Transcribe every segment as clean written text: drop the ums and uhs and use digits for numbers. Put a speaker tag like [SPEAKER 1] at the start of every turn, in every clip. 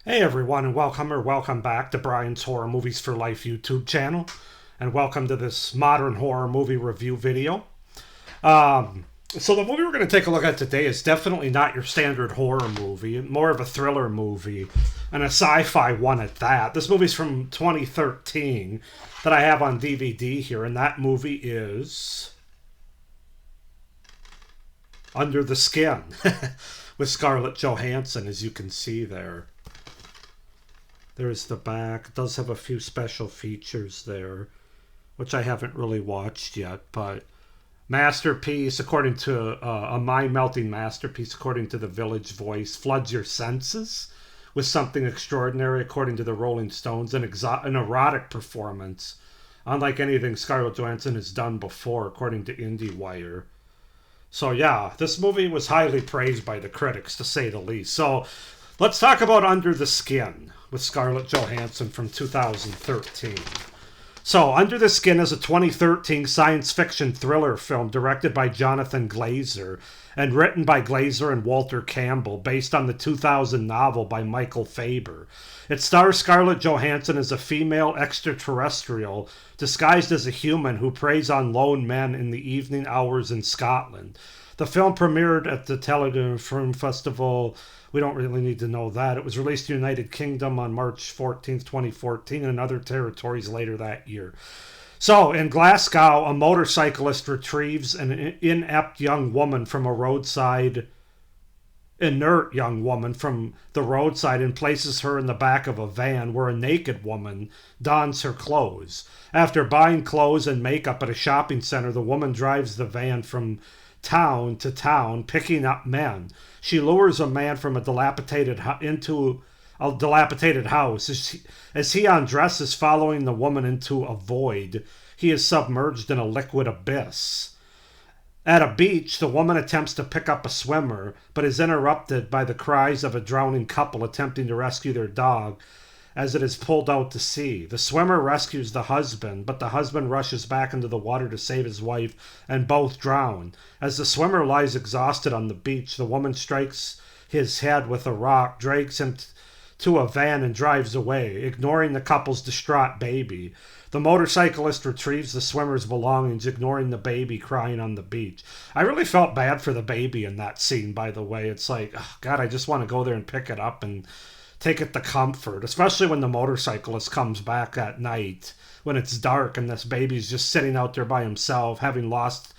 [SPEAKER 1] Hey everyone, and welcome back to Brian's Horror Movies for Life YouTube channel, and welcome to this modern horror movie review video. So the movie we're going to take a look at today is definitely not your standard horror movie, more of a thriller movie, and a sci-fi one at that. This movie's from 2013 that I have on DVD here, and that movie is Under the Skin with Scarlett Johansson, as you can see there. There's the back. It does have a few special features there, which I haven't really watched yet. But masterpiece, according to a mind-melting masterpiece, according to the Village Voice, floods your senses with something extraordinary, according to the Rolling Stones, an erotic performance, unlike anything Scarlett Johansson has done before, according to IndieWire. So yeah, this movie was highly praised by the critics, to say the least. So let's talk about Under the Skin with Scarlett Johansson from 2013. So, Under the Skin is a 2013 science fiction thriller film directed by Jonathan Glazer and written by Glazer and Walter Campbell, based on the 2000 novel by Michael Faber. It stars Scarlett Johansson as a female extraterrestrial disguised as a human who preys on lone men in the evening hours in Scotland. The film premiered at the Television Film Festival. We don't really need to know that. It was released in the United Kingdom on March 14th, 2014, and other territories later that year. So, in Glasgow, a motorcyclist retrieves an inept young woman from a roadside, inert young woman from the roadside and places her in the back of a van where a naked woman dons her clothes. After buying clothes and makeup at a shopping center, the woman drives the van from town to town, picking up men. She lures a man from into a dilapidated house. As he undresses, following the woman into a void, he is submerged in a liquid abyss. At a beach, the woman attempts to pick up a swimmer, but is interrupted by the cries of a drowning couple attempting to rescue their dog as it is pulled out to sea. The swimmer rescues the husband, but the husband rushes back into the water to save his wife, and both drown. As the swimmer lies exhausted on the beach, the woman strikes his head with a rock, drags him to a van, and drives away, ignoring the couple's distraught baby. The motorcyclist retrieves the swimmer's belongings, ignoring the baby crying on the beach. I really felt bad for the baby in that scene, by the way. It's like, oh, God, I just want to go there and pick it up and take it to comfort, especially when the motorcyclist comes back at night when it's dark and this baby's just sitting out there by himself, having lost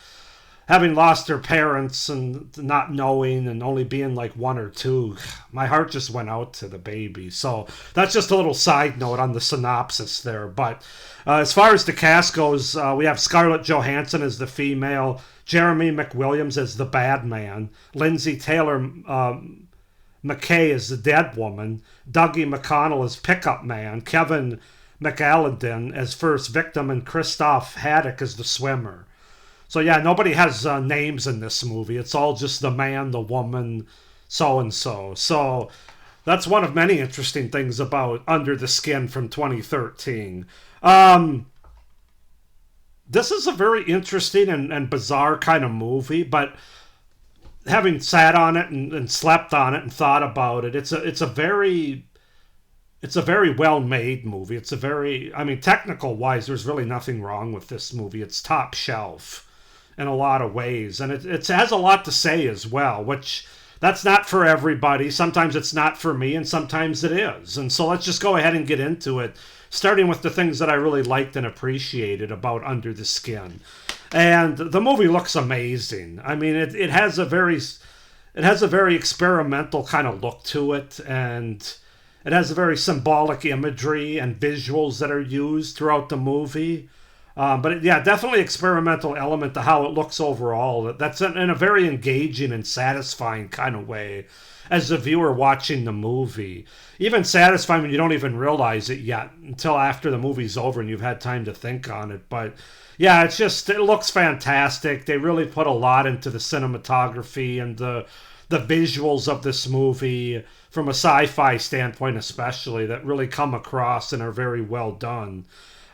[SPEAKER 1] their parents and not knowing and only being like one or two. My heart just went out to the baby. So that's just a little side note on the synopsis there. But as far as the cast goes, we have Scarlett Johansson as the female, Jeremy McWilliams as the bad man, Lindsay Taylor McKay as the dead woman, Dougie McConnell as pickup man, Kevin McAllinden as first victim, and Christoph Haddock as the swimmer. So yeah, nobody has names in this movie. It's all just the man, the woman, so and so. So that's one of many interesting things about Under the Skin from 2013. This is a very interesting and bizarre kind of movie, but having sat on it and slept on it and thought about it, it's a very well made movie. It's a very, I mean, technical wise, there's really nothing wrong with this movie. It's top shelf in a lot of ways, and it has a lot to say as well, which that's not for everybody. Sometimes it's not for me, and sometimes it is. And so let's just go ahead and get into it, starting with the things that I really liked and appreciated about Under the Skin. And the movie looks amazing. I mean, it has a very experimental kind of look to it, and it has a very symbolic imagery and visuals that are used throughout the movie. But definitely experimental element to how it looks overall. That's in a very engaging and satisfying kind of way as a viewer watching the movie. Even satisfying when you don't even realize it yet until after the movie's over and you've had time to think on it. But yeah, it looks fantastic. They really put a lot into the cinematography and the visuals of this movie from a sci-fi standpoint especially, that really come across and are very well done.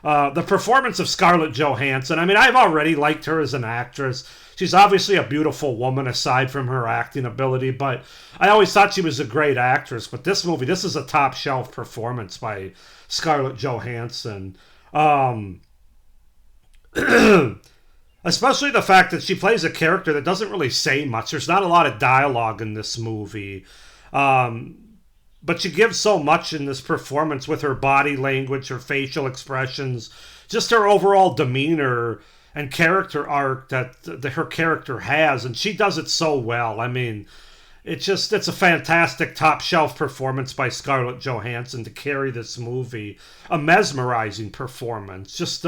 [SPEAKER 1] The performance of Scarlett Johansson, I mean, I've already liked her as an actress. She's obviously a beautiful woman aside from her acting ability, but I always thought she was a great actress. But this movie, this is a top shelf performance by Scarlett Johansson. Especially the fact that she plays a character that doesn't really say much. There's not a lot of dialogue in this movie. But she gives so much in this performance with her body language, her facial expressions, just her overall demeanor and character arc that her character has. And she does it so well. I mean, it's a fantastic top shelf performance by Scarlett Johansson to carry this movie. A mesmerizing performance.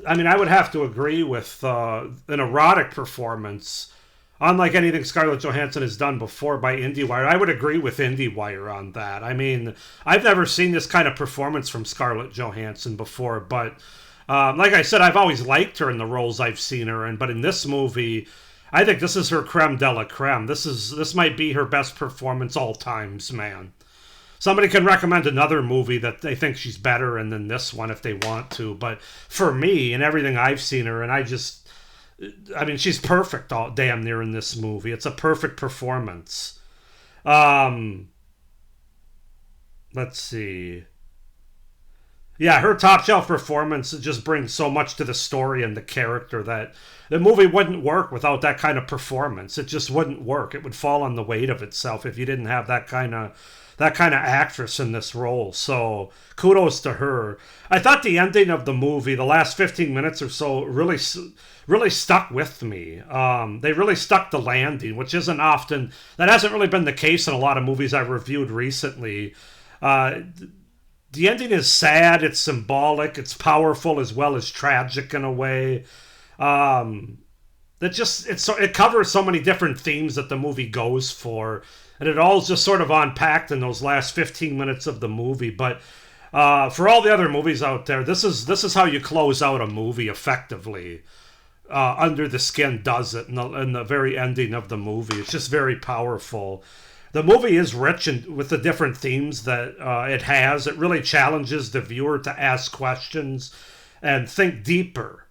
[SPEAKER 1] I mean, I would have to agree with an erotic performance. Unlike anything Scarlett Johansson has done before by IndieWire, I would agree with IndieWire on that. I mean, I've never seen this kind of performance from Scarlett Johansson before, but like I said, I've always liked her in the roles I've seen her in, but in this movie, I think this is her creme de la creme. This might be her best performance all times, man. Somebody can recommend another movie that they think she's better in than this one if they want to, but for me and everything I've seen her, and I mean, she's perfect all damn near in this movie. It's a perfect performance. Let's see. Yeah, her top shelf performance just brings so much to the story and the character that the movie wouldn't work without that kind of performance. It just wouldn't work. It would fall on the weight of itself if you didn't have that kind of actress in this role. So kudos to her. I thought the ending of the movie, the last 15 minutes or so, really stuck with me. They really stuck the landing, which isn't often. That hasn't really been the case in a lot of movies I've reviewed recently. The ending is sad. It's symbolic. It's powerful as well as tragic in a way. It covers so many different themes that the movie goes for. And it all just sort of unpacked in those last 15 minutes of the movie. But for all the other movies out there, this is how you close out a movie effectively. Under the Skin does it in the very ending of the movie. It's just very powerful. The movie is rich with the different themes that it has. It really challenges the viewer to ask questions and think deeper.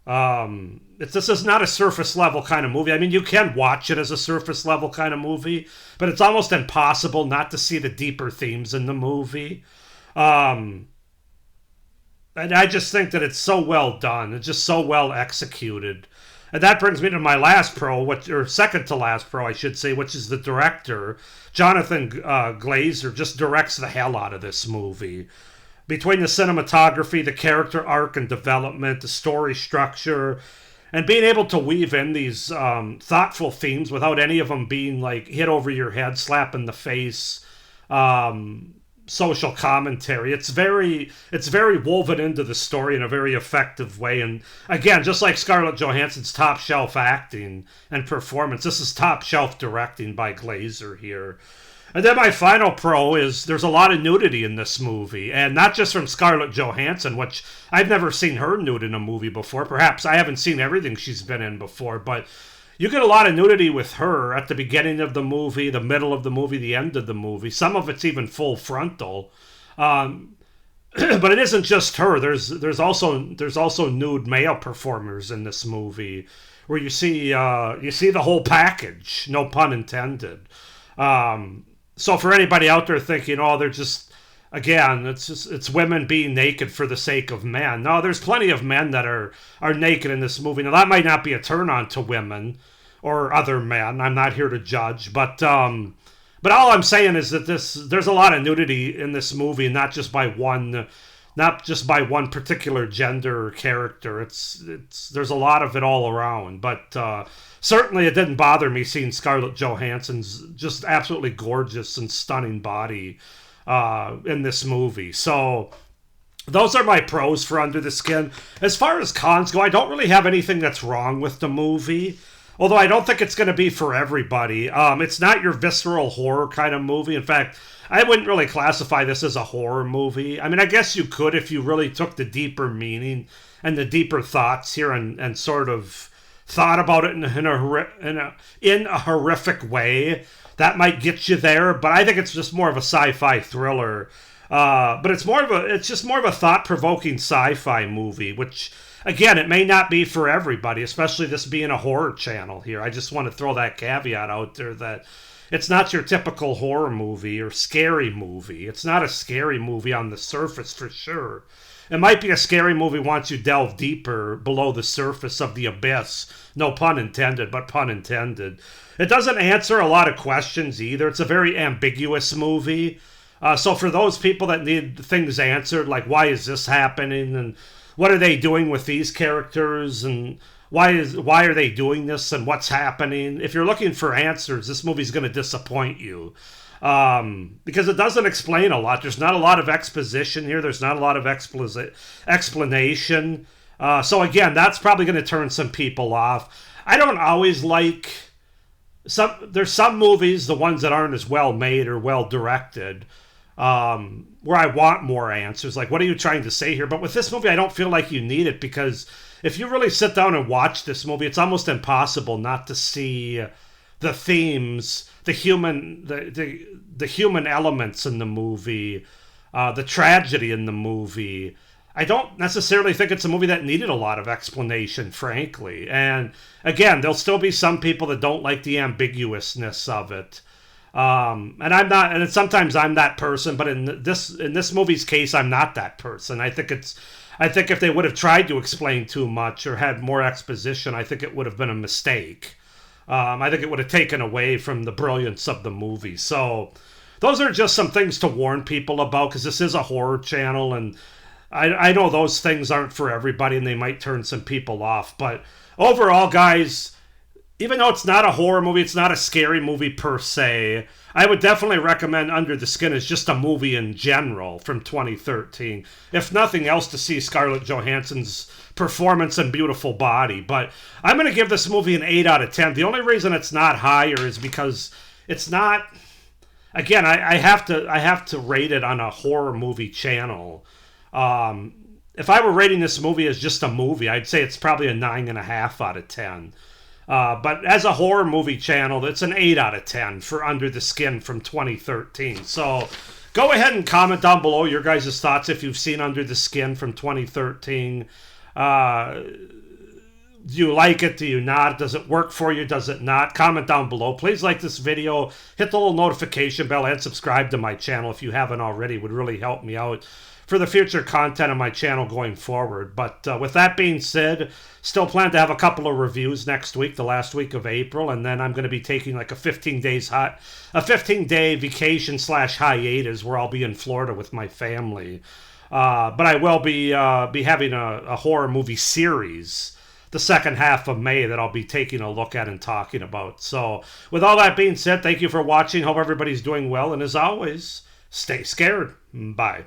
[SPEAKER 1] This is not a surface level kind of movie. I mean, you can watch it as a surface level kind of movie, but it's almost impossible not to see the deeper themes in the movie. And I just think that it's so well done. It's just so well executed. And that brings me to my last pro, or second to last pro, I should say, which is the director. Jonathan Glazer just directs the hell out of this movie. Between the cinematography, the character arc and development, the story structure, and being able to weave in these thoughtful themes without any of them being like hit over your head, slap in the face, social commentary. It's very woven into the story in a very effective way. And again, just like Scarlett Johansson's top shelf acting and performance, this is top shelf directing by Glazer here. And then my final pro is there's a lot of nudity in this movie, and not just from Scarlett Johansson, which I've never seen her nude in a movie before. Perhaps I haven't seen everything she's been in before, but you get a lot of nudity with her at the beginning of the movie, the middle of the movie, the end of the movie. Some of it's even full frontal. But it isn't just her. There's also nude male performers in this movie, where you see the whole package. No pun intended. So for anybody out there thinking, oh, they're just, again, it's women being naked for the sake of men. No, there's plenty of men that are naked in this movie. Now that might not be a turn on to women or other men. I'm not here to judge, but all I'm saying is that there's a lot of nudity in this movie, and not just by one particular gender or character. There's a lot of it all around, but certainly it didn't bother me seeing Scarlett Johansson's just absolutely gorgeous and stunning body in this movie. So those are my pros for Under the Skin. As far as cons go, I don't really have anything that's wrong with the movie, although I don't think it's going to be for everybody. It's not your visceral horror kind of movie. In fact, I wouldn't really classify this as a horror movie. I mean, I guess you could if you really took the deeper meaning and the deeper thoughts here and sort of thought about it in a horrific way. That might get you there, but I think it's just more of a sci-fi thriller. But it's just more of a thought-provoking sci-fi movie, which again, it may not be for everybody, especially this being a horror channel here. I just want to throw that caveat out there that it's not your typical horror movie or scary movie. It's not a scary movie on the surface for sure. It might be a scary movie once you delve deeper below the surface of the abyss. No pun intended, but pun intended. It doesn't answer a lot of questions either. It's a very ambiguous movie. So for those people that need things answered, like why is this happening and what are they doing with these characters and why are they doing this and what's happening? If you're looking for answers, this movie's going to disappoint you. Because it doesn't explain a lot. There's not a lot of exposition here. There's not a lot of explanation. So again, that's probably going to turn some people off. I don't always like there's some movies, the ones that aren't as well made or well directed, where I want more answers. Like, what are you trying to say here? But with this movie, I don't feel like you need it, because if you really sit down and watch this movie, it's almost impossible not to see the themes, the human elements in the movie, the tragedy in the movie. I don't necessarily think it's a movie that needed a lot of explanation, frankly. And again, there'll still be some people that don't like the ambiguousness of it. And I'm not, and sometimes I'm that person, but in this movie's case, I'm not that person. I think if they would have tried to explain too much or had more exposition, I think it would have been a mistake. I think it would have taken away from the brilliance of the movie. So those are just some things to warn people about, because this is a horror channel, and I know those things aren't for everybody, and they might turn some people off. But overall, guys, even though it's not a horror movie, it's not a scary movie per se, I would definitely recommend Under the Skin as just a movie in general from 2013. If nothing else, to see Scarlett Johansson's performance and beautiful body. But I'm going to give this movie an 8 out of 10. The only reason it's not higher is because it's not... Again, I have to rate it on a horror movie channel. If I were rating this movie as just a movie, I'd say it's probably a 9.5 out of 10. But as a horror movie channel, it's an 8 out of 10 for Under the Skin from 2013. So go ahead and comment down below your guys' thoughts if you've seen Under the Skin from 2013. Do you like it? Do you not? Does it work for you? Does it not? Comment down below. Please like this video, hit the little notification bell, and subscribe to my channel if you haven't already. It would really help me out for the future content on my channel going forward. But with that being said, still plan to have a couple of reviews next week, the last week of April, and then I'm going to be taking like a 15-day vacation / hiatus where I'll be in Florida with my family. But I will be having a horror movie series the second half of May that I'll be taking a look at and talking about. So with all that being said, thank you for watching. Hope everybody's doing well, and as always, stay scared. Bye.